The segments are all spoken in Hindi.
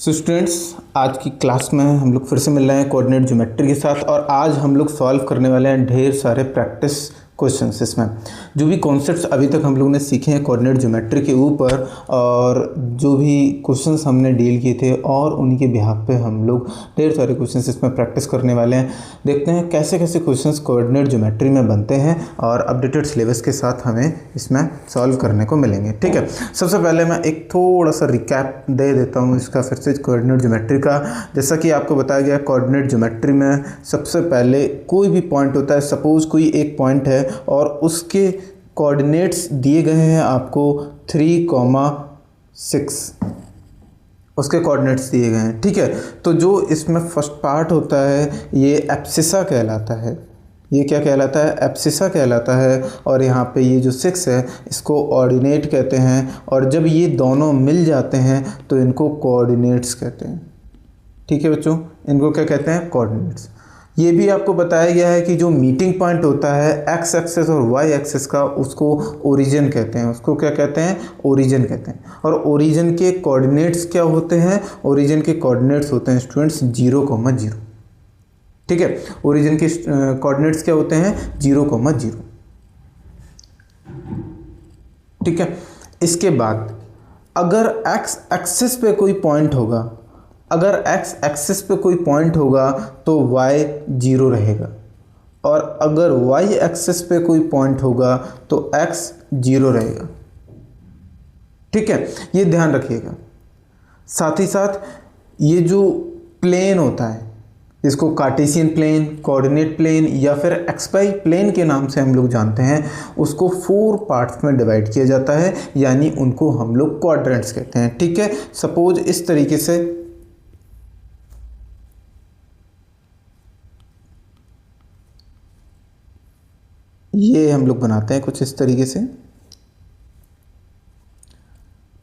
स्टूडेंट्स, आज की क्लास में हम लोग फिर से मिल रहे हैं कोऑर्डिनेट ज्योमेट्री के साथ। और आज हम लोग सॉल्व करने वाले हैं ढेर सारे प्रैक्टिस क्वेश्चंस। इसमें जो भी कॉन्सेप्ट्स अभी तक हम लोग ने सीखे हैं कोऑर्डिनेट ज्योमेट्री के ऊपर, और जो भी क्वेश्चंस हमने डील किए थे, और उन्हीं के बिहाफ पे हम लोग ढेर सारे क्वेश्चंस इसमें प्रैक्टिस करने वाले हैं। देखते हैं कैसे कैसे क्वेश्चंस कोऑर्डिनेट ज्योमेट्री में बनते हैं, और अपडेटेड सिलेबस के साथ हमें इसमें सॉल्व करने को मिलेंगे। ठीक है, सबसे पहले मैं एक थोड़ा सा रिकैप दे देता हूँ इसका फिर से कोऑर्डिनेट ज्योमेट्री का। जैसा कि आपको बताया गया, कोऑर्डिनेट ज्योमेट्री में सबसे पहले कोई भी पॉइंट होता है। सपोज कोई एक पॉइंट है और उसके कोऑर्डिनेट्स दिए गए हैं आपको 3,6, उसके कोऑर्डिनेट्स दिए गए हैं। ठीक है, तो जो इसमें फर्स्ट पार्ट होता है ये एब्सिसा कहलाता है। ये क्या कहलाता है? एब्सिसा कहलाता है। और यहाँ पे ये जो 6 है इसको ऑर्डिनेट कहते हैं, और जब ये दोनों मिल जाते हैं तो इनको कोऑर्डिनेट्स कहते हैं। ठीक है बच्चों, इनको क्या कहते हैं? कोऑर्डिनेट्स। ये भी आपको बताया गया है कि जो मीटिंग पॉइंट होता है एक्स एक्सिस और वाई एक्सिस का, उसको ओरिजिन कहते हैं। उसको क्या कहते हैं? ओरिजिन कहते हैं। और ओरिजिन के कोऑर्डिनेट्स क्या होते हैं? ओरिजिन के कोऑर्डिनेट्स होते हैं स्टूडेंट्स 0,0। ठीक है, ओरिजिन के कोऑर्डिनेट्स क्या होते हैं? 0,0। ठीक है, इसके बाद अगर एक्स एक्सिस पे कोई पॉइंट होगा, अगर एक्स एक्सिस पे कोई पॉइंट होगा तो y 0 रहेगा, और अगर y एक्सिस पे कोई पॉइंट होगा तो x 0 रहेगा। ठीक है, ये ध्यान रखिएगा। साथ ही साथ ये जो प्लेन होता है, इसको कार्टेशियन प्लेन, कोऑर्डिनेट प्लेन या फिर एक्सवाई प्लेन के नाम से हम लोग जानते हैं, उसको 4 पार्ट्स में डिवाइड किया जाता है, यानी उनको हम लोग क्वाड्रेंट्स कहते हैं। ठीक है, सपोज इस तरीके से ये हम लोग बनाते हैं कुछ इस तरीके से।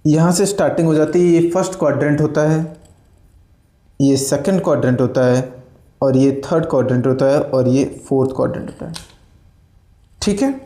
यहाँ से स्टार्टिंग हो जाती है। ये फर्स्ट क्वाड्रेंट होता है, ये सेकंड क्वाड्रेंट होता है, और ये थर्ड क्वाड्रेंट होता है, और ये फोर्थ क्वाड्रेंट होता है। ठीक है,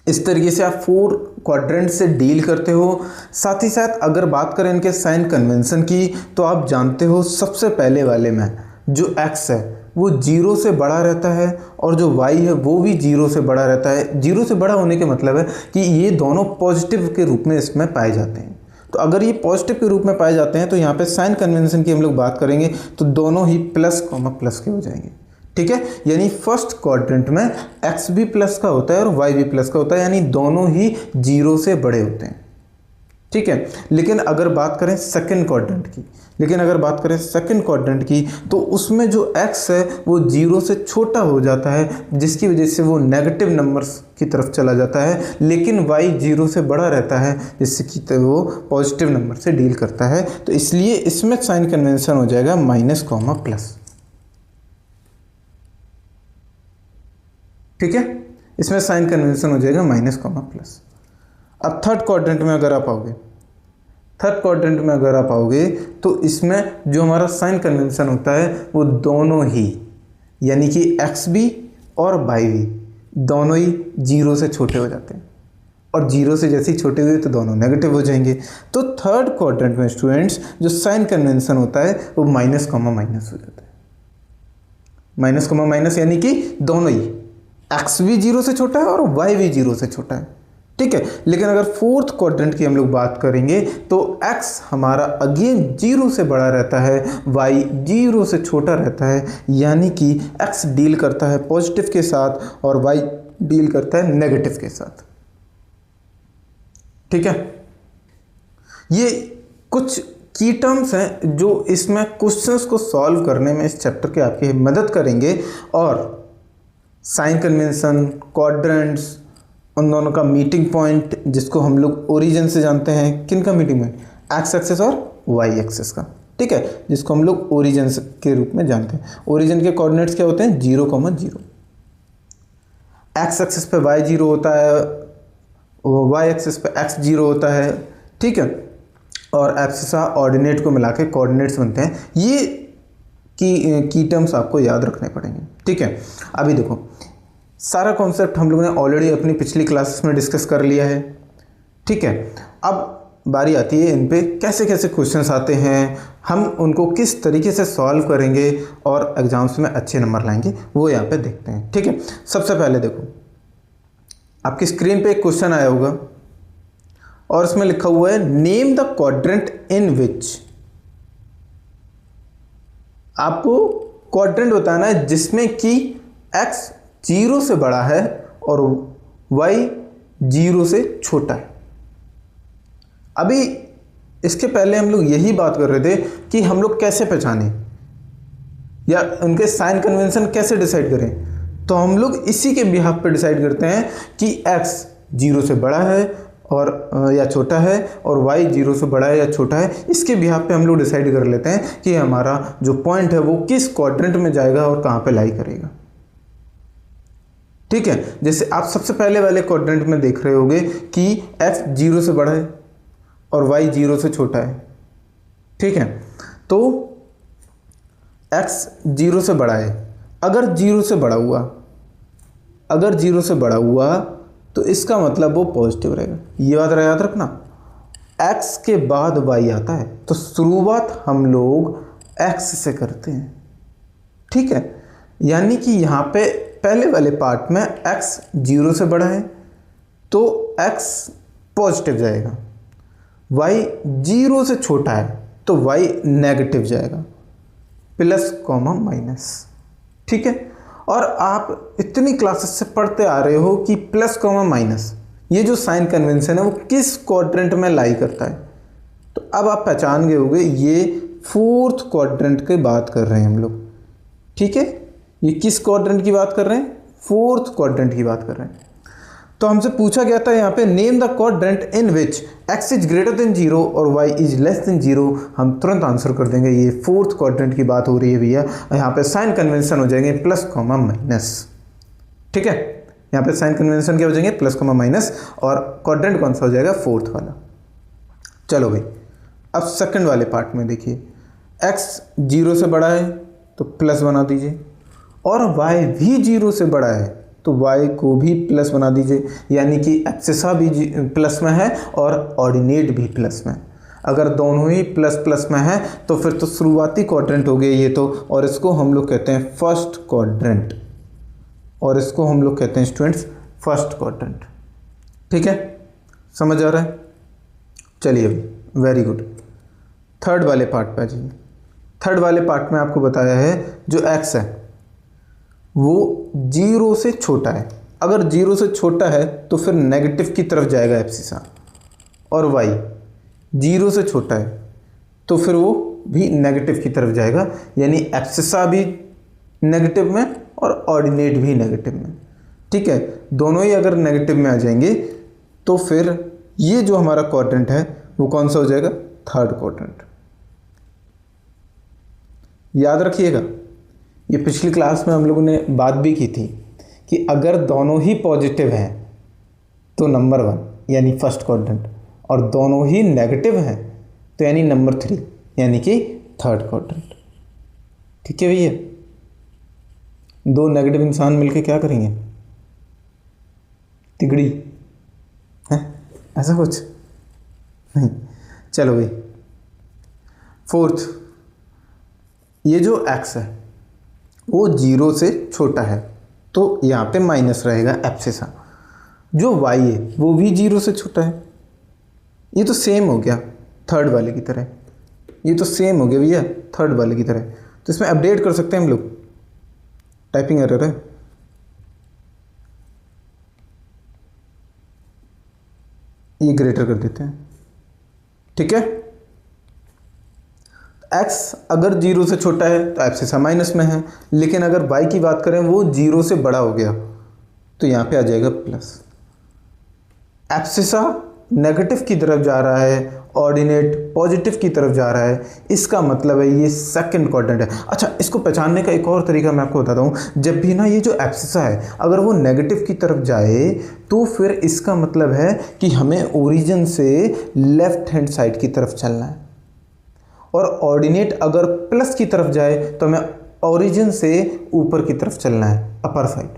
इस तरीके से आप 4 क्वाड्रेंट से डील करते हो। साथ ही साथ अगर बात करें इनके साइन कन्वेंशन की, तो आप जानते हो सबसे पहले वाले में जो x है वो 0 से बड़ा रहता है, और जो y है वो भी 0 से बड़ा रहता है। 0 से बड़ा होने के मतलब है कि ये दोनों पॉजिटिव के रूप में इसमें पाए जाते हैं। तो अगर ये पॉजिटिव के रूप में पाए जाते हैं तो यहाँ पे साइन कन्वेंशन की हम लोग बात करेंगे तो दोनों ही प्लस कॉमा प्लस के हो जाएंगे। ठीक है, यानी फर्स्ट क्वाड्रेंट में x भी प्लस का होता है और y भी प्लस का होता है, यानी दोनों ही 0 से बड़े होते हैं। ठीक है, लेकिन अगर बात करें सेकंड क्वाड्रेंट की, तो उसमें जो x है वो 0 से छोटा हो जाता है, जिसकी वजह से वो नेगेटिव नंबर्स की तरफ चला जाता है, लेकिन y 0 से बड़ा रहता है, जिससे कि वो पॉजिटिव नंबर से डील करता है। तो इसलिए इसमें साइन कन्वेंशन हो जाएगा माइनस कॉमा प्लस। ठीक है, इसमें साइन कन्वेंशन हो जाएगा माइनस कॉमा प्लस। अब थर्ड क्वाड्रेंट में अगर आप आओगे तो इसमें जो हमारा साइन कन्वेंशन होता है वो दोनों ही, यानी कि x भी और y भी दोनों ही 0 से छोटे हो जाते हैं, और 0 से जैसे ही छोटे हुए तो दोनों नेगेटिव हो जाएंगे। तो थर्ड क्वाड्रेंट में स्टूडेंट्स जो साइन कन्वेंशन होता है वो माइनस कॉमा माइनस हो जाता है। माइनस कॉमा माइनस यानी कि दोनों ही, x भी 0 से छोटा है और y भी 0 से छोटा है। ठीक है, लेकिन अगर फोर्थ क्वाड्रेंट की हम लोग बात करेंगे तो x हमारा अगेन 0 से बड़ा रहता है, y 0 से छोटा रहता है, यानी कि x डील करता है पॉजिटिव के साथ और y डील करता है नेगेटिव के साथ। ठीक है, ये कुछ की टर्म्स हैं जो इसमें क्वेश्चंस को सॉल्व करने में इस चैप्टर के आपकी मदद करेंगे। और साइन कन्वेंशन, क्वाड्रेंट्स, उन दोनों का मीटिंग पॉइंट, जिसको हम लोग ओरिजिन से जानते हैं, किन का मीटिंग पॉइंट? एक्स एक्सिस और वाई एक्सिस का। ठीक है, जिसको हम लोग ओरिजिन के रूप में जानते हैं। ओरिजिन के कोऑर्डिनेट्स क्या होते हैं? 0,0। एक्स एक्सिस पे y 0 होता है, y एक्सिस पे x 0 होता है। ठीक है, और एब्सिसा ऑर्डिनेट को मिला के कोऑर्डिनेट्स बनते हैं। ये की टर्म्स आपको याद रखने पड़ेंगे। ठीक है, अभी देखो सारा कॉन्सेप्ट हम लोगों ने ऑलरेडी अपनी पिछली क्लासेस में डिस्कस कर लिया है। ठीक है, अब बारी आती है इन पे कैसे कैसे क्वेश्चंस आते हैं, हम उनको किस तरीके से सॉल्व करेंगे और एग्जाम्स में अच्छे नंबर लाएंगे, वो यहाँ पे देखते हैं। ठीक है, सबसे पहले देखो आपकी स्क्रीन पे एक क्वेश्चन आया होगा और इसमें लिखा हुआ है नेम द क्वाड्रेंट इन विच। आपको क्वाड्रेंट बताना है जिसमें कि x 0 से बड़ा है और y 0 से छोटा है। अभी इसके पहले हम लोग यही बात कर रहे थे कि हम लोग कैसे पहचाने या उनके साइन कन्वेंशन कैसे डिसाइड करें। तो हम लोग इसी के बिहाफ पे डिसाइड करते हैं कि x 0 से बड़ा है और या छोटा है और y 0 से बड़ा है या छोटा है। इसके बिहाफ पे हम लोग डिसाइड कर लेते हैं कि हमारा जो पॉइंट है वो किस क्वाड्रेंट में जाएगा और कहाँ पे लाई करेगा। ठीक है, जैसे आप सबसे पहले वाले क्वाड्रेंट में देख रहे होगे कि x 0 से बड़ा है और y 0 से छोटा है। ठीक है, तो x 0 से बड़ा है, अगर 0 से बड़ा हुआ, अगर 0 से बड़ा हुआ तो इसका मतलब वो पॉजिटिव रहेगा। ये बात याद रखना, x के बाद y आता है तो शुरुआत हम लोग x से करते हैं। ठीक है, यानी कि यहाँ पे पहले वाले पार्ट में x 0 से बड़ा है तो x पॉजिटिव जाएगा, y 0 से छोटा है तो y नेगेटिव जाएगा, प्लस कॉमा माइनस। ठीक है, और आप इतनी क्लासेस से पढ़ते आ रहे हो कि प्लस कॉमा माइनस ये जो साइन कन्वेंशन है वो किस क्वाड्रेंट में लाई करता है। तो अब आप पहचान गए होंगे ये फोर्थ क्वाड्रेंट की बात कर रहे हैं हम लोग। ठीक है, ये किस क्वाड्रेंट की बात कर रहे हैं, फोर्थ क्वाड्रेंट की बात कर रहे हैं। तो हमसे पूछा गया था यहाँ पे name the quadrant in which x is greater than 0 और y इज लेस देन 0। हम तुरंत आंसर कर देंगे ये फोर्थ क्वाड्रेंट की बात हो रही है भैया। यहाँ पे साइन कन्वेंशन हो जाएंगे प्लस कॉमा माइनस। ठीक है, यहाँ पे साइन कन्वेंशन क्या हो जाएंगे, प्लस कॉमा माइनस, और क्वाड्रेंट कौन सा हो जाएगा, फोर्थ वाला। चलो भाई, अब सेकंड वाले पार्ट में देखिए x 0 से बड़ा है तो प्लस बना दीजिए और y भी 0 से बड़ा है तो y को भी प्लस बना दीजिए, यानी कि एक्सेसा भी प्लस में है और ऑर्डिनेट भी प्लस में। अगर दोनों ही प्लस प्लस में है तो फिर तो शुरुआती क्वाड्रेंट हो गया ये तो, और इसको हम लोग कहते हैं फर्स्ट क्वाड्रेंट, और इसको हम लोग कहते हैं स्टूडेंट्स फर्स्ट क्वाड्रेंट। ठीक है, समझ आ रहा है। चलिए अभी वेरी गुड, थर्ड वाले पार्ट पे आ जाइए। थर्ड वाले पार्ट में आपको बताया है जो x है वो 0 से छोटा है। अगर 0 से छोटा है तो फिर नेगेटिव की तरफ जाएगा एब्सिसा, और y 0 से छोटा है तो फिर वो भी नेगेटिव की तरफ जाएगा, यानी एब्सिसा भी नेगेटिव में और ऑर्डिनेट भी नेगेटिव में। ठीक है, दोनों ही अगर नेगेटिव में आ जाएंगे तो फिर ये जो हमारा क्वाड्रेंट है वो कौन सा हो जाएगा, थर्ड क्वाड्रेंट। याद रखिएगा, ये पिछली क्लास में हम लोगों ने बात भी की थी कि अगर दोनों ही पॉजिटिव हैं तो नंबर 1 यानी फर्स्ट क्वाड्रेंट, और दोनों ही नेगेटिव हैं तो यानी नंबर 3 यानी कि थर्ड क्वाड्रेंट। ठीक है भैया, दो नेगेटिव इंसान मिलके क्या करेंगे, तिगड़ी है, ऐसा कुछ नहीं। चलो भाई, फोर्थ, ये जो x है वो 0 से छोटा है तो यहाँ पे माइनस रहेगा एब्सिसा। जो y है वो भी 0 से छोटा है। ये तो सेम हो गया थर्ड वाले की तरह, ये तो सेम हो गया भैया थर्ड वाले की तरह। तो इसमें अपडेट कर सकते हैं हम लोग, टाइपिंग एरर है, ये ग्रेटर कर देते हैं। ठीक है, x अगर 0 से छोटा है तो एब्सिसा माइनस में है, लेकिन अगर y की बात करें वो 0 से बड़ा हो गया तो यहाँ पे आ जाएगा प्लस। एब्सिसा नेगेटिव की तरफ जा रहा है, ऑर्डिनेट पॉजिटिव की तरफ जा रहा है, इसका मतलब है ये सेकंड क्वाड्रेंट है। अच्छा, इसको पहचानने का एक और तरीका मैं आपको बताता हूँ। जब भी ना ये जो एब्सिसा है अगर वो नेगेटिव की तरफ जाए तो फिर इसका मतलब है कि हमें ओरिजिन से लेफ्ट हैंड साइड की तरफ चलना है, और ऑर्डिनेट अगर प्लस की तरफ जाए तो हमें ओरिजिन से ऊपर की तरफ चलना है, अपर साइड।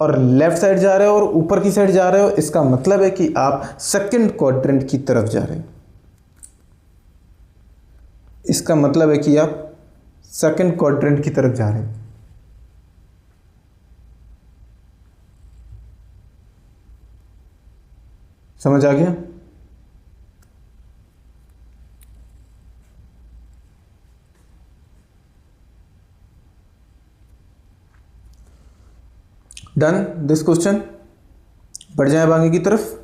और लेफ्ट साइड जा रहे हो और ऊपर की साइड जा रहे हो, इसका मतलब है कि आप सेकंड क्वाड्रेंट की तरफ जा रहे हो। इसका मतलब है कि आप सेकंड क्वाड्रेंट की तरफ जा रहे हैं। समझ आ गया? Done this question. बढ़ जाए आगे की तरफ।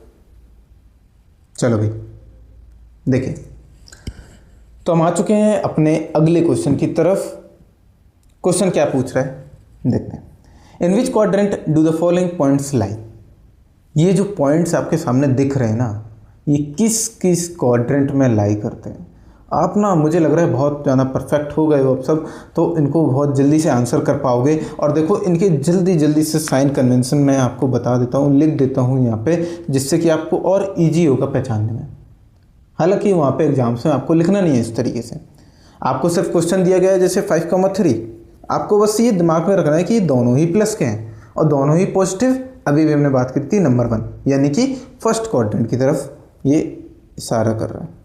चलो भाई देखिए, तो हम आ चुके हैं अपने अगले क्वेश्चन की तरफ। क्वेश्चन क्या पूछ रहा है देखते हैं। In which quadrant do the following points lie. ये जो पॉइंट्स आपके सामने दिख रहे हैं ना, ये किस किस क्वाड्रेंट में लाई करते हैं। आप ना, मुझे लग रहा है बहुत ज़्यादा परफेक्ट हो गए हो आप सब, तो इनको बहुत जल्दी से आंसर कर पाओगे। और देखो इनके जल्दी जल्दी से साइन कन्वेंशन मैं आपको बता देता हूँ, लिख देता हूँ यहाँ पे, जिससे कि आपको और ईजी होगा पहचानने में। हालांकि वहाँ पे एग्जाम्स में आपको लिखना नहीं है इस तरीके से, आपको सिर्फ क्वेश्चन दिया गया है जैसे 5,3, आपको बस ये दिमाग में रखना है कि ये दोनों ही प्लस के हैं और दोनों ही पॉजिटिव। अभी भी हमने बात की थी नंबर 1, यानी कि फर्स्ट क्वाड्रेंट की तरफ ये इशारा कर रहा है।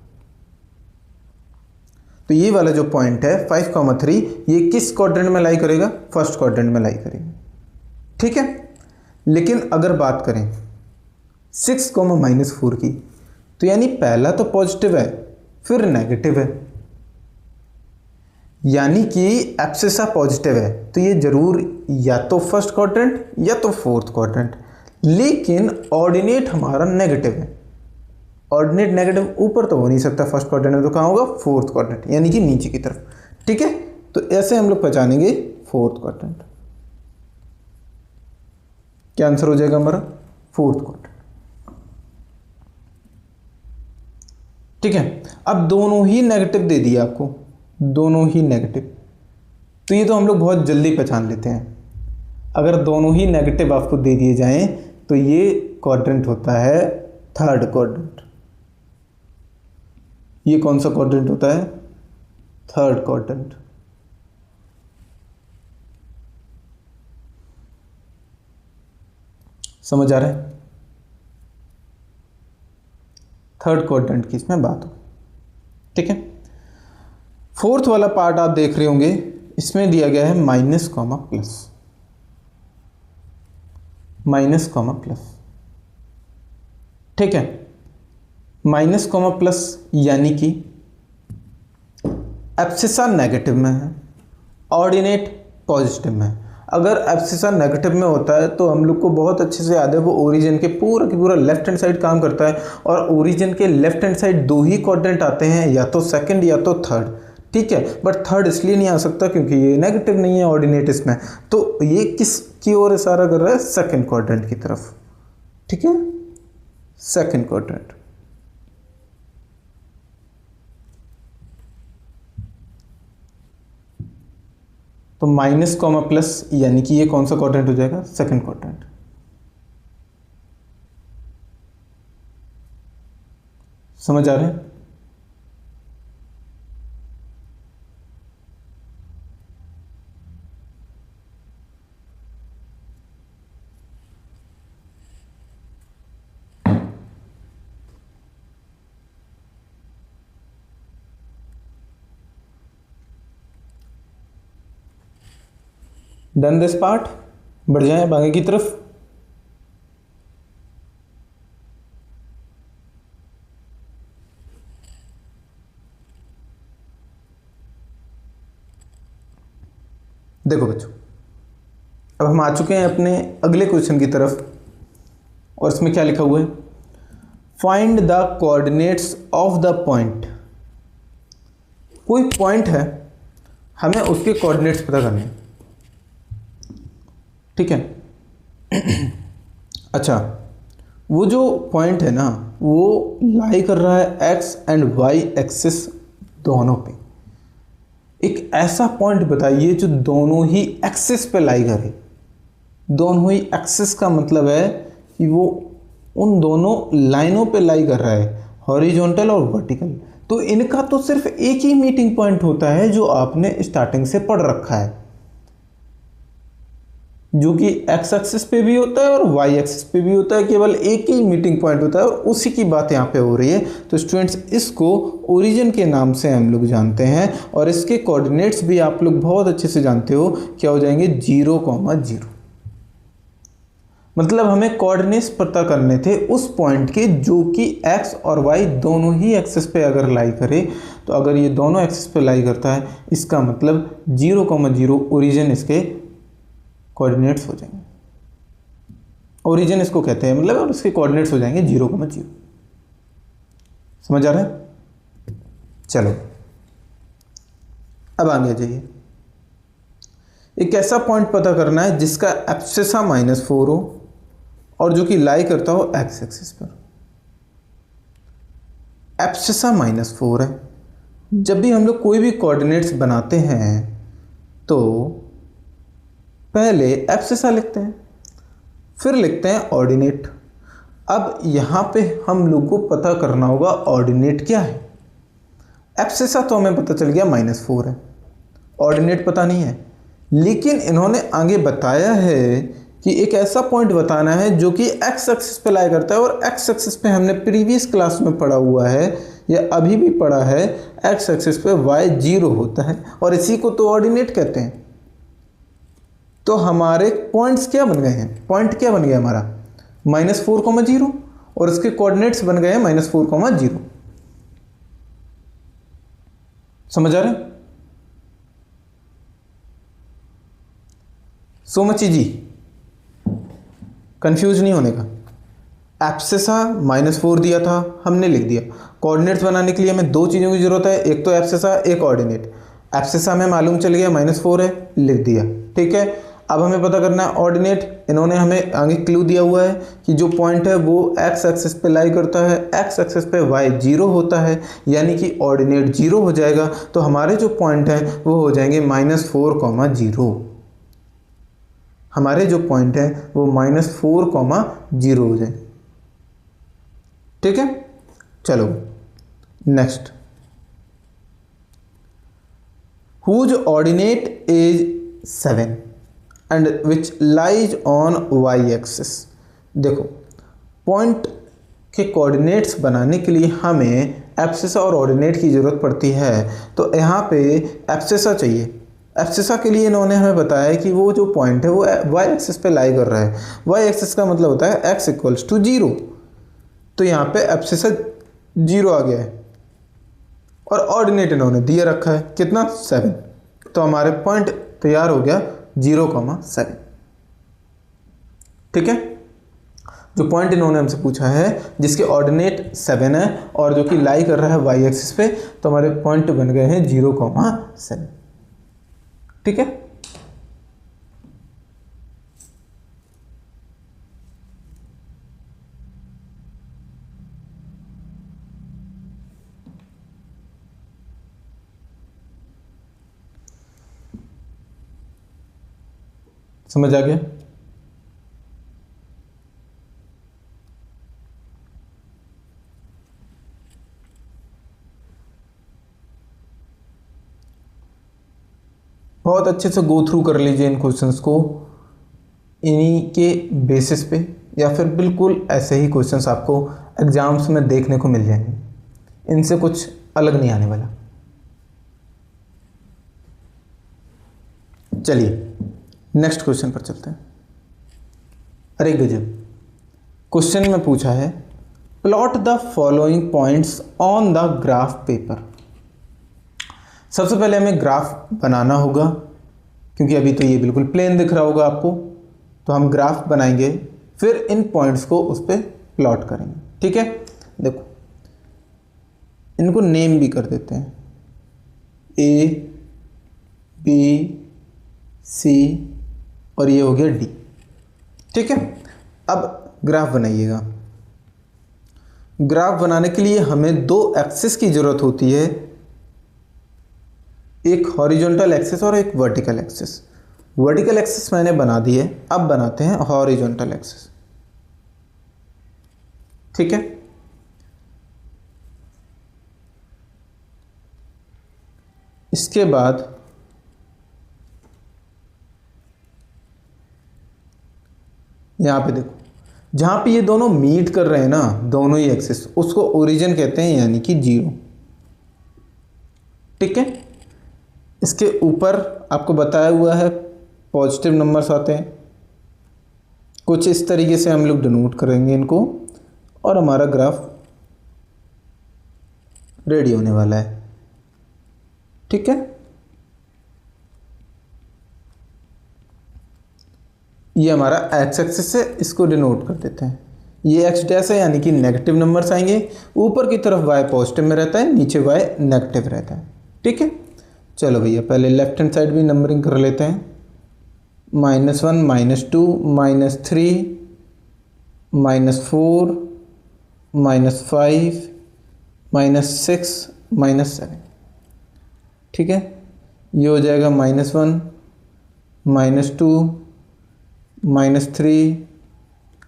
तो ये वाला जो पॉइंट है 5,3, ये किस क्वाड्रेंट में लाई करेगा? फर्स्ट क्वाड्रेंट में लाई करेगा। ठीक है, लेकिन अगर बात करें 6,-4 की, तो यानी पहला तो पॉजिटिव है फिर नेगेटिव है, यानी कि एब्सिसा पॉजिटिव है, तो ये जरूर या तो फर्स्ट क्वाड्रेंट या तो फोर्थ क्वाड्रेंट। लेकिन ऑर्डिनेट हमारा नेगेटिव है, ऑर्डिनेट नेगेटिव ऊपर तो हो नहीं सकता फर्स्ट क्वाड्रेंट में, तो कहाँ होगा? फोर्थ क्वाड्रेंट, यानी कि नीचे की तरफ। ठीक है, तो ऐसे हम लोग पहचानेंगे फोर्थ क्वाड्रेंट। क्या आंसर हो जाएगा हमारा? Fourth quadrant. ठीक है, अब दोनों ही नेगेटिव दे दिया आपको, दोनों ही नेगेटिव, तो ये तो हम लोग बहुत जल्दी पहचान लेते हैं। अगर दोनों ही नेगेटिव आपको दे दिए जाएं तो ये क्वाड्रेंट होता है थर्ड क्वाड्रेंट। ये कौन सा क्वाड्रेंट होता है? Third quadrant. समझ आ रहा है? थर्ड क्वाड्रेंट की इसमें बात हो। ठीक है, फोर्थ वाला पार्ट आप देख रहे होंगे, इसमें दिया गया है minus comma plus, minus comma plus. ठीक है, माइनस कॉमा प्लस यानी कि एब्सिसा नेगेटिव में है, ऑर्डिनेट पॉजिटिव में है। अगर एब्सिसा नेगेटिव में होता है तो हम लोग को बहुत अच्छे से याद है, वो ओरिजिन के पूरा की पूरा लेफ्ट हैंड साइड काम करता है, और ओरिजिन के लेफ्ट हैंड साइड दो ही क्वाड्रेंट आते हैं, या तो सेकंड या तो थर्ड। ठीक है, बट थर्ड इसलिए नहीं आ सकता क्योंकि ये नेगेटिव नहीं है ऑर्डिनेट इसमें, तो ये किस की ओर इशारा कर रहा है? सेकंड क्वाड्रेंट की तरफ। ठीक है, सेकंड क्वाड्रेंट। तो माइनस कॉमा प्लस यानी कि ये कौन सा क्वाड्रेंट हो जाएगा? Second quadrant. समझ आ रहे हैं? Done this part. बढ़ जाए आगे की तरफ। देखो बच्चों, अब हम आ चुके हैं अपने अगले क्वेश्चन की तरफ, और इसमें क्या लिखा हुआ है? Find the coordinates of the point. कोई पॉइंट है, हमें उसके कोऑर्डिनेट्स पता करने हैं। ठीक है अच्छा, वो जो पॉइंट है ना, वो लाई कर रहा है एक्स एंड वाई एक्सिस दोनों पे। एक ऐसा पॉइंट बताइए जो दोनों ही एक्सिस पे लाई करे। दोनों ही एक्सिस का मतलब है कि वो उन दोनों लाइनों पे लाई कर रहा है, हॉरिजॉन्टल और वर्टिकल। तो इनका तो सिर्फ एक ही मीटिंग पॉइंट होता है जो आपने स्टार्टिंग से पढ़ रखा है। जो कि एक्स एक्सिस पे भी होता है और वाई एक्सिस पे भी होता है, केवल एक ही मीटिंग पॉइंट होता है और उसी की बात यहाँ पे हो रही है। तो स्टूडेंट्स इसको ओरिजिन के नाम से हम लोग जानते हैं और इसके कोऑर्डिनेट्स भी आप लोग बहुत अच्छे से जानते हो, क्या हो जाएंगे 0,0। मतलब हमें कोऑर्डिनेट्स पता करने थे उस पॉइंट के जो कि एक्स और वाई दोनों ही एक्सिस पे अगर लाई करे, तो अगर ये दोनों एक्सिस पे लाई करता है इसका मतलब 0,0 ओरिजिन इसके कोऑर्डिनेट्स हो जाएंगे। ओरिजिन इसको कहते हैं, मतलब उसके कोऑर्डिनेट्स हो जाएंगे 0,0। समझ आ रहा है? चलो अब आगे जाइए। एक ऐसा पॉइंट पता करना है जिसका एब्सिसा -4 हो और जो कि लाई करता हो एक्स एक्सिस पर। एब्सिसा -4 है। जब भी हम लोग कोई भी कोऑर्डिनेट्स बनाते हैं तो पहले एब्सिसा लिखते हैं, फिर लिखते हैं ऑर्डिनेट। अब यहाँ पे हम लोग को पता करना होगा ऑर्डिनेट क्या है। एब्सिसा तो हमें पता चल गया -4 है, ऑर्डिनेट पता नहीं है, लेकिन इन्होंने आगे बताया है कि एक ऐसा पॉइंट बताना है जो कि एक्स एक्सिस पे लाई करता है और एक्स एक्सिस पे हमने प्रीवियस क्लास में पढ़ा हुआ है या अभी भी पढ़ा है, एक्स एक्सिस पे वाई 0 होता है और इसी को तो ऑर्डिनेट कहते हैं। तो हमारे पॉइंट्स क्या बन गए हैं, पॉइंट क्या बन गया हमारा -4,0 और इसके कोऑर्डिनेट्स बन गए हैं -4,0। समझ आ रहे हैं? सो मच इजी, कंफ्यूज नहीं होने का। एब्सिसा -4 दिया था, हमने लिख दिया। कोऑर्डिनेट्स बनाने के लिए हमें दो चीज़ों की जरूरत है, एक तो एब्सिसा एक ऑर्डिनेट। एब्सिसा हमें मालूम चल गया -4 है, लिख दिया, ठीक है। अब हमें पता करना है ऑर्डिनेट। इन्होंने हमें आगे क्लू दिया हुआ है कि जो पॉइंट है वो एक्स एक्सिस पे लाई करता है, एक्स एक्सिस पे वाई 0 होता है, यानी कि ऑर्डिनेट 0 हो जाएगा। तो हमारे जो पॉइंट हैं वो हो जाएंगे -4,0। हमारे जो पॉइंट है वो -4,0 हो जाए, ठीक है। चलो next, whose ordinate is 7 and which lies on Y axis. देखो पॉइंट के कोऑर्डिनेट्स बनाने के लिए हमें एब्सिसा और ऑर्डिनेट की ज़रूरत पड़ती है। तो यहाँ पे एब्सिसा चाहिए। एब्सिसा के लिए इन्होंने हमें बताया कि वो जो पॉइंट है वो वाई एक्सिस पे लाई कर रहा है। वाई एक्सिस का मतलब होता है x = 0। तो यहाँ पे एब्सिसा 0 आ गया है और ऑर्डिनेट इन्होंने दिए रखा है कितना 7। तो हमारे पॉइंट तैयार हो गया 0,7, ठीक है। जो पॉइंट इन्होंने हमसे पूछा है जिसके ऑर्डिनेट 7 है और जो कि लाई कर रहा है वाई एक्सिस पे, तो हमारे पॉइंट बन गए हैं 0,7, ठीक है। समझ आ गया? बहुत अच्छे से गो थ्रू कर लीजिए इन क्वेश्चंस को, इन्हीं के बेसिस पे, या फिर बिल्कुल ऐसे ही क्वेश्चंस आपको एग्जाम्स में देखने को मिल जाएंगे, इनसे कुछ अलग नहीं आने वाला। चलिए नेक्स्ट क्वेश्चन पर चलते हैं। अरे गजब, क्वेश्चन में पूछा है plot the following points on the graph paper. सबसे पहले हमें ग्राफ बनाना होगा, क्योंकि अभी तो ये बिल्कुल प्लेन दिख रहा होगा आपको। तो हम ग्राफ बनाएंगे, फिर इन पॉइंट्स को उस पर प्लॉट करेंगे, ठीक है। देखो इनको नेम भी कर देते हैं, A, B, C और ये हो गया D, ठीक है। अब ग्राफ बनाइएगा। ग्राफ बनाने के लिए हमें दो एक्सिस की जरूरत होती है, एक हॉरिजॉन्टल एक्सिस और एक वर्टिकल एक्सिस। वर्टिकल एक्सिस मैंने बना दी है, अब बनाते हैं हॉरिजॉन्टल एक्सिस, ठीक है। इसके बाद यहाँ पे देखो, जहाँ पे ये दोनों मीट कर रहे हैं ना, दोनों ही एक्सिस, उसको ओरिजिन कहते हैं, यानी कि 0। ठीक है, इसके ऊपर आपको बताया हुआ है पॉजिटिव नंबर्स आते हैं, कुछ इस तरीके से हम लोग डिनोट करेंगे इनको, और हमारा ग्राफ रेडी होने वाला है। ठीक है, ये हमारा एक्स एक्सिस है, इसको डिनोट कर देते हैं। ये एक्स डैश है, यानी कि नेगेटिव नंबर्स आएंगे, ऊपर की तरफ वाई पॉजिटिव में रहता है, नीचे वाई नेगेटिव रहता है। ठीक है, चलो भैया पहले लेफ्ट हैंड साइड भी नंबरिंग कर लेते हैं। -1, -2, -3, -4, -5, -6, -7। ठीक है, ये हो जाएगा -1, -2, -3,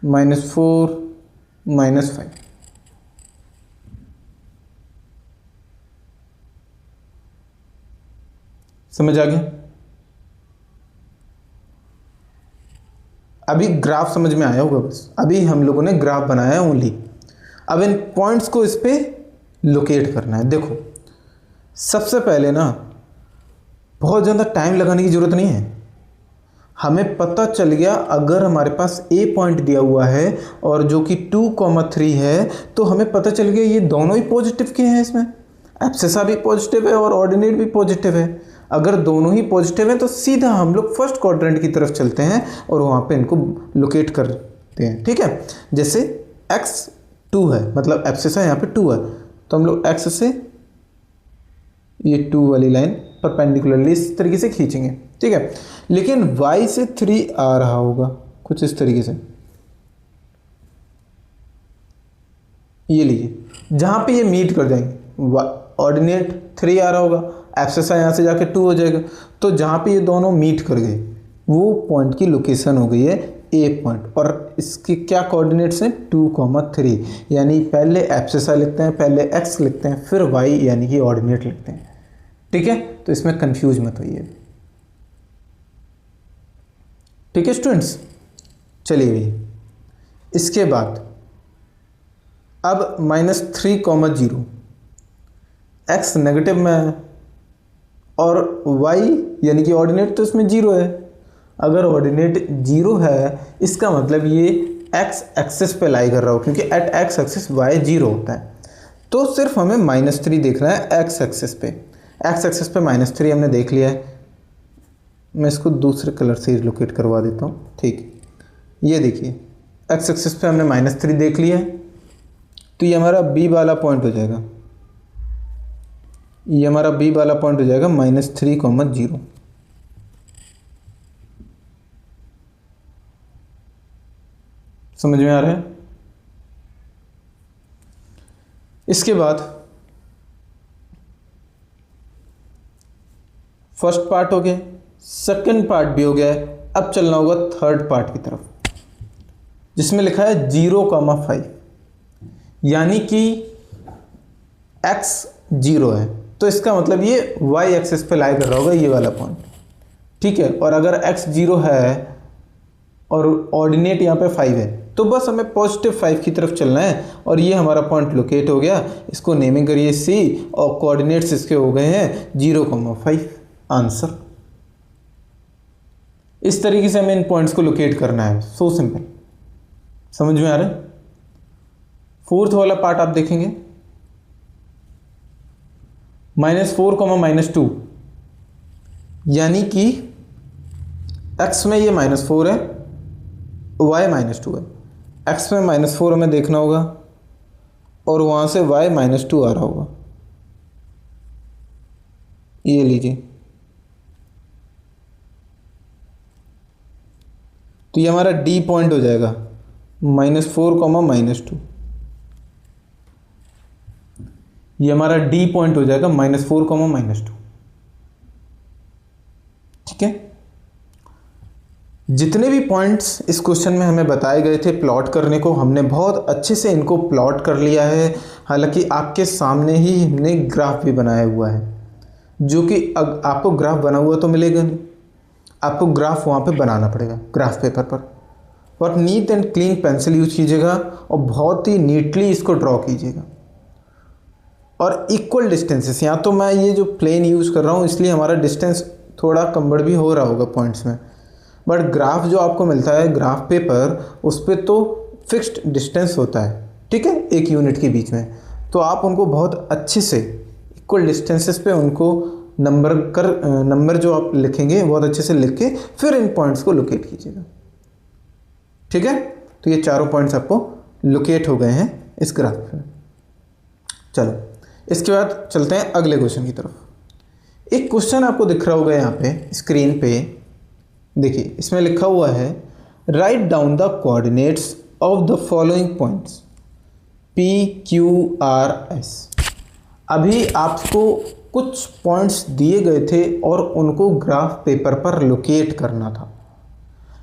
-4, -5। समझ आ गया? अभी ग्राफ समझ में आया होगा, बस अभी हम लोगों ने ग्राफ बनाया है ओनली। अब इन पॉइंट्स को इस पे लोकेट करना है। देखो सबसे पहले ना बहुत ज़्यादा टाइम लगाने की ज़रूरत नहीं है, हमें पता चल गया अगर हमारे पास ए पॉइंट दिया हुआ है और जो कि 2,3 है, तो हमें पता चल गया ये दोनों ही पॉजिटिव के हैं। इसमें एब्सिसा भी पॉजिटिव है और ऑर्डिनेट भी पॉजिटिव है। अगर दोनों ही पॉजिटिव हैं तो सीधा हम लोग फर्स्ट क्वाड्रेंट की तरफ चलते हैं और वहाँ पे इनको लोकेट करते हैं। ठीक है, जैसे x2 है, मतलब एब्सिसा यहाँ पे 2 है, तो हम लोग x से ये 2 वाली लाइन परपेंडिकुलरली इस तरीके से खींचेंगे। ठीक है, लेकिन y से 3 आ रहा होगा कुछ इस तरीके से, ये लीजिए, जहाँ पे ये मीट कर जाएंगे, ऑर्डिनेट 3 आ रहा होगा, एब्सिसा यहाँ से जाके 2 हो जाएगा, तो जहाँ पे ये दोनों मीट कर गए वो पॉइंट की लोकेशन हो गई है ए पॉइंट। और इसके क्या कोऑर्डिनेट्स हैं 2,3, यानी पहले एब्सिसा लिखते हैं, पहले x लिखते हैं, फिर y यानी कि ऑर्डिनेट लिखते हैं। ठीक है, तो इसमें कंफ्यूज मत होइए। ठीक है स्टूडेंट्स, चलिए भैया इसके बाद अब -3,0, x नेगेटिव में है और y यानी कि ऑर्डिनेट तो इसमें 0 है। अगर ऑर्डिनेट 0 है इसका मतलब ये x एक्सिस पे लाई कर रहा हो, क्योंकि एट x एक्सिस y 0 होता है। तो सिर्फ हमें -3 देखना है x एक्सिस पे। x एक्सिस पे -3 हमने देख लिया है, मैं इसको दूसरे कलर से लोकेट करवा देता हूँ। ठीक है, ये देखिए x एक्सिस पे हमने -3 देख लिया है, तो ये हमारा b वाला पॉइंट हो जाएगा, ये हमारा b वाला पॉइंट हो जाएगा -3,0। समझ में आ रहा है? इसके बाद फर्स्ट पार्ट हो गया, सेकंड पार्ट भी हो गया है। अब चलना होगा थर्ड पार्ट की तरफ, जिसमें लिखा है 0,5, यानी कि x 0 है, तो इसका मतलब ये y एक्सिस पे लाई कर रहा होगा ये वाला पॉइंट। ठीक है, और अगर x 0 है और ऑर्डिनेट यहाँ पे 5 है, तो बस हमें पॉजिटिव 5 की तरफ चलना है और ये हमारा पॉइंट लोकेट हो गया। इसको नेमिंग करिए c और कोऑर्डिनेट्स इसके हो गए हैं 0,5। आंसर इस तरीके से हमें इन पॉइंट्स को लोकेट करना है, सो सिंपल। समझ में आ रहा है? फोर्थ वाला पार्ट आप देखेंगे, -4, -2, यानी कि x में ये -4 है, y -2 है। x में -4 हमें देखना होगा और वहाँ से y -2 आ रहा होगा, ये लीजिए। तो ये हमारा D पॉइंट हो जाएगा -4, -2, ये हमारा D पॉइंट हो जाएगा -4, -2। ठीक है, जितने भी पॉइंट्स इस क्वेश्चन में हमें बताए गए थे प्लॉट करने को, हमने बहुत अच्छे से इनको प्लॉट कर लिया है। हालांकि आपके सामने ही हमने ग्राफ भी बनाया हुआ है, जो कि आपको ग्राफ बना हुआ तो मिलेगा नहीं, आपको ग्राफ वहाँ पे बनाना पड़ेगा ग्राफ पेपर पर। बहुत neat and clean pencil use कीजिएगा और बहुत ही नीटली इसको ड्रॉ कीजिएगा। और इक्वल डिस्टेंसेस, यहाँ तो मैं ये जो प्लेन यूज़ कर रहा हूँ इसलिए हमारा डिस्टेंस थोड़ा कन्वर्ट भी हो रहा होगा पॉइंट्स में, बट ग्राफ जो आपको मिलता है ग्राफ पेपर, उस पर तो फिक्स्ड डिस्टेंस होता है, ठीक है, एक यूनिट के बीच में। तो आप उनको बहुत अच्छे से इक्वल डिस्टेंसेस पे उनको नंबर जो आप लिखेंगे बहुत अच्छे से लिख के फिर इन पॉइंट्स को लोकेट कीजिएगा, ठीक है। तो ये चारों पॉइंट्स आपको लोकेट हो गए हैं इस ग्राफ में। चलो इसके बाद चलते हैं अगले क्वेश्चन की तरफ। एक क्वेश्चन आपको दिख रहा होगा यहाँ पे स्क्रीन पे, देखिए इसमें लिखा हुआ है write down the coordinates of the following points PQRS। अभी आपको कुछ पॉइंट्स दिए गए थे और उनको ग्राफ पेपर पर लोकेट करना था,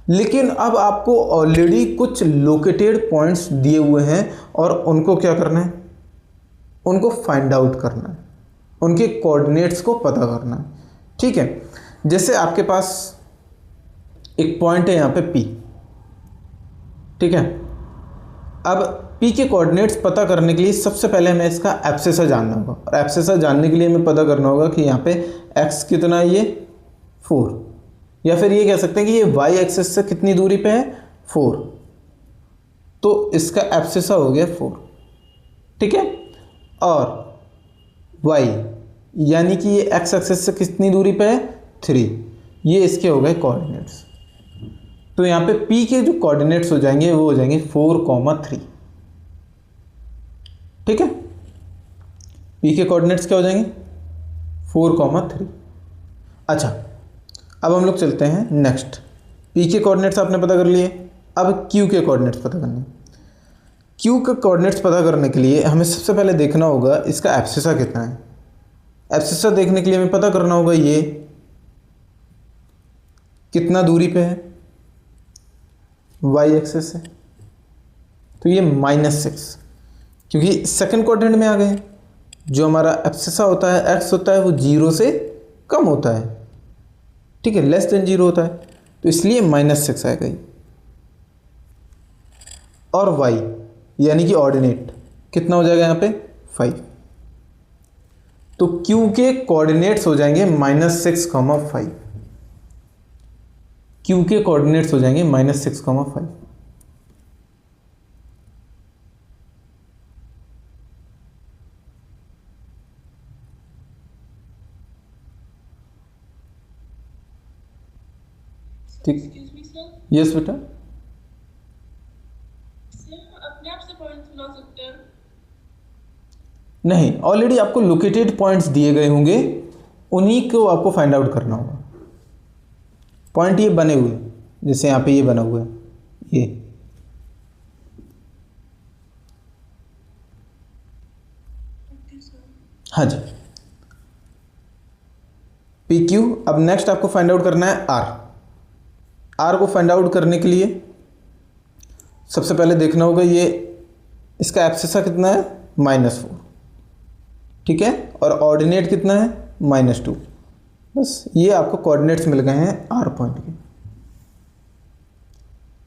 लेकिन अब आपको ऑलरेडी कुछ लोकेटेड पॉइंट्स दिए हुए हैं और उनको क्या करना है, उनको फाइंड आउट करना है, उनके कोऑर्डिनेट्स को पता करना है, ठीक है। जैसे आपके पास एक पॉइंट है यहाँ पे P, ठीक है। अब P के कोऑर्डिनेट्स पता करने के लिए सबसे पहले हमें इसका एब्सिसा जानना होगा, और एब्सिसा जानने के लिए हमें पता करना होगा कि यहाँ पे x कितना है, ये 4, या फिर ये कह सकते हैं कि ये y एक्सिस से कितनी दूरी पे है, 4, तो इसका एब्सिसा हो गया 4, ठीक है। और y यानी कि ये x एक्सिस से कितनी दूरी पे है, 3, ये इसके हो गए कोऑर्डिनेट्स। तो यहाँ पे P के जो कोऑर्डिनेट्स हो जाएंगे वो हो जाएंगे 4,3, ठीक है। P के कोऑर्डिनेट्स क्या हो जाएंगे, 4,3। अच्छा, अब हम लोग चलते हैं नेक्स्ट। P के कोऑर्डिनेट्स आपने पता कर लिए, अब Q के कोऑर्डिनेट्स पता करने। Q के कोऑर्डिनेट्स पता करने के लिए हमें सबसे पहले देखना होगा इसका एब्सिसा कितना है। एब्सिसा देखने के लिए हमें पता करना होगा ये कितना दूरी पे है, y एक्सिस से, तो ये -6, क्योंकि सेकंड क्वाड्रेंट में आ गए। जो हमारा एब्सिसा होता है x होता है वो 0 से कम होता है, ठीक है, लेस देन 0 होता है, तो इसलिए -6 आएगा ये। और y यानी कि ऑर्डिनेट कितना हो जाएगा यहाँ पे, 5। तो Q के कोऑर्डिनेट्स हो जाएंगे -6,5, Q के कोऑर्डिनेट्स हो जाएंगे -6,5। ठीक, यस बेटा, अपने आप से पॉइंट्स बना सकते हैं? नहीं, ऑलरेडी आपको लोकेटेड पॉइंट्स दिए गए होंगे, उन्हीं को आपको फाइंड आउट करना होगा। पॉइंट ये बने हुए, जैसे यहाँ पे ये बना हुआ है, ये हाँ जी, PQ। अब नेक्स्ट आपको फाइंड आउट करना है R को फाइंड आउट करने के लिए सबसे पहले देखना होगा ये इसका एब्सिसा कितना है, -4, ठीक है, और ऑर्डिनेट कितना है, -2। बस ये आपको कोऑर्डिनेट्स मिल गए हैं R पॉइंट के,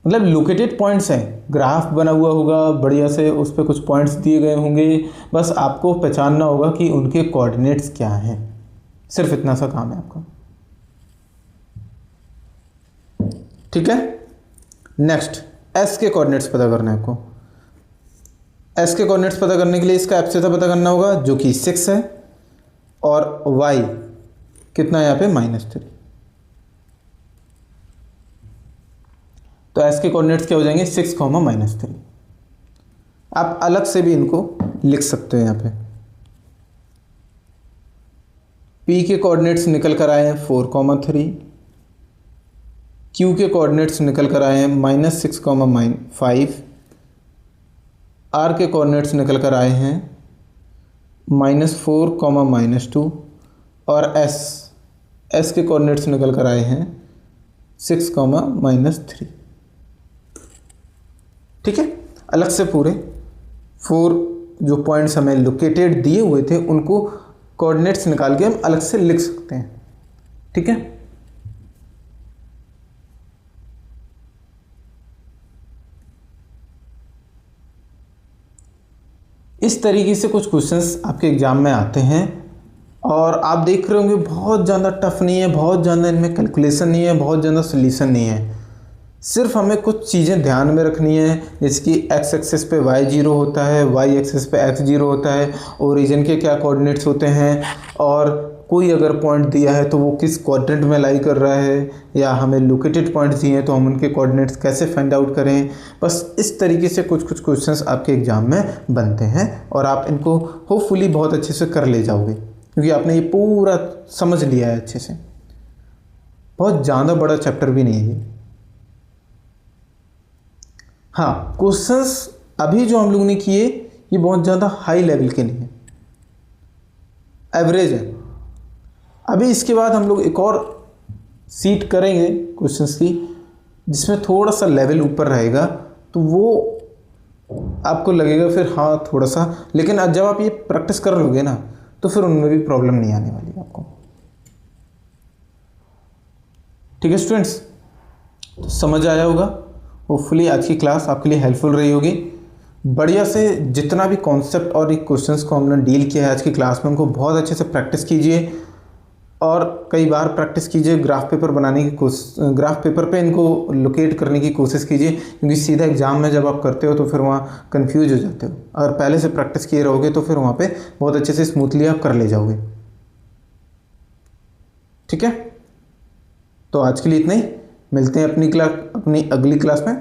मतलब लोकेटेड पॉइंट्स हैं। ग्राफ बना हुआ होगा बढ़िया से, उस पर कुछ पॉइंट्स दिए गए होंगे, बस आपको पहचानना होगा कि उनके कोऑर्डिनेट्स क्या हैं, सिर्फ इतना सा काम है आपका, ठीक है। नेक्स्ट S के कोऑर्डिनेट्स पता करना है आपको। S के कोऑर्डिनेट्स पता करने के लिए इसका एब्सिसा पता करना होगा जो कि 6 है, और y कितना है यहाँ पे, -3। तो S के कोऑर्डिनेट्स क्या हो जाएंगे, 6, -3। आप अलग से भी इनको लिख सकते हो यहाँ पे। P के कोऑर्डिनेट्स निकल कर आए हैं 4,3, Q के कोऑर्डिनेट्स निकल कर आए हैं -6,5, R के कोऑर्डिनेट्स निकल कर आए हैं -4, -2, और S के कोऑर्डिनेट्स निकल कर आए हैं 6, -3, ठीक है। अलग से पूरे 4 जो पॉइंट्स हमें लोकेटेड दिए हुए थे उनको कोऑर्डिनेट्स निकाल के हम अलग से लिख सकते हैं, ठीक है। इस तरीके से कुछ क्वेश्चंस आपके एग्ज़ाम में आते हैं और आप देख रहे होंगे बहुत ज़्यादा टफ नहीं है, बहुत ज़्यादा इनमें कैलकुलेशन नहीं है, बहुत ज़्यादा सोल्यूशन नहीं है। सिर्फ हमें कुछ चीज़ें ध्यान में रखनी है, जैसे कि एक्स एक्सिस पे वाई जीरो होता है, वाई एक्सिस पे एक्स जीरो होता है, ओरिजिन के क्या कोऑर्डिनेट्स होते हैं, और कोई अगर पॉइंट दिया है तो वो किस क्वाड्रेंट में लाई कर रहा है, या हमें लोकेटेड पॉइंट्स दिए हैं तो हम उनके कोऑर्डिनेट्स कैसे फाइंड आउट करें। बस इस तरीके से कुछ कुछ क्वेश्चंस आपके एग्ज़ाम में बनते हैं और आप इनको होपफुली बहुत अच्छे से कर ले जाओगे, क्योंकि आपने ये पूरा समझ लिया है अच्छे से। बहुत ज़्यादा बड़ा चैप्टर भी नहीं है ये। हाँ, क्वेश्चंस अभी जो हम लोगों ने किए ये बहुत ज़्यादा हाई लेवल के नहीं है, एवरेज है। अभी इसके बाद हम लोग एक और सीट करेंगे क्वेश्चंस की, जिसमें थोड़ा सा लेवल ऊपर रहेगा, तो वो आपको लगेगा फिर हाँ थोड़ा सा, लेकिन जब आप ये प्रैक्टिस कर लोगे ना तो फिर उनमें भी प्रॉब्लम नहीं आने वाली आपको। ठीक है स्टूडेंट्स, तो समझ आया होगा। होपफुली आज की क्लास आपके लिए हेल्पफुल रही होगी। बढ़िया से जितना भी कॉन्सेप्ट और एक क्वेश्चंस को हमने डील किया है आज की क्लास में, उनको बहुत अच्छे से प्रैक्टिस कीजिए और कई बार प्रैक्टिस कीजिए। ग्राफ पेपर बनाने की ग्राफ पेपर पे इनको लोकेट करने की कोशिश कीजिए, क्योंकि सीधा एग्जाम में जब आप करते हो तो फिर वहाँ कन्फ्यूज हो जाते हो। अगर पहले से प्रैक्टिस किए रहोगे तो फिर वहाँ पे बहुत अच्छे से स्मूथली आप कर ले जाओगे। ठीक है, तो आज के लिए इतना ही। मिलते हैं अपनी अगली क्लास में।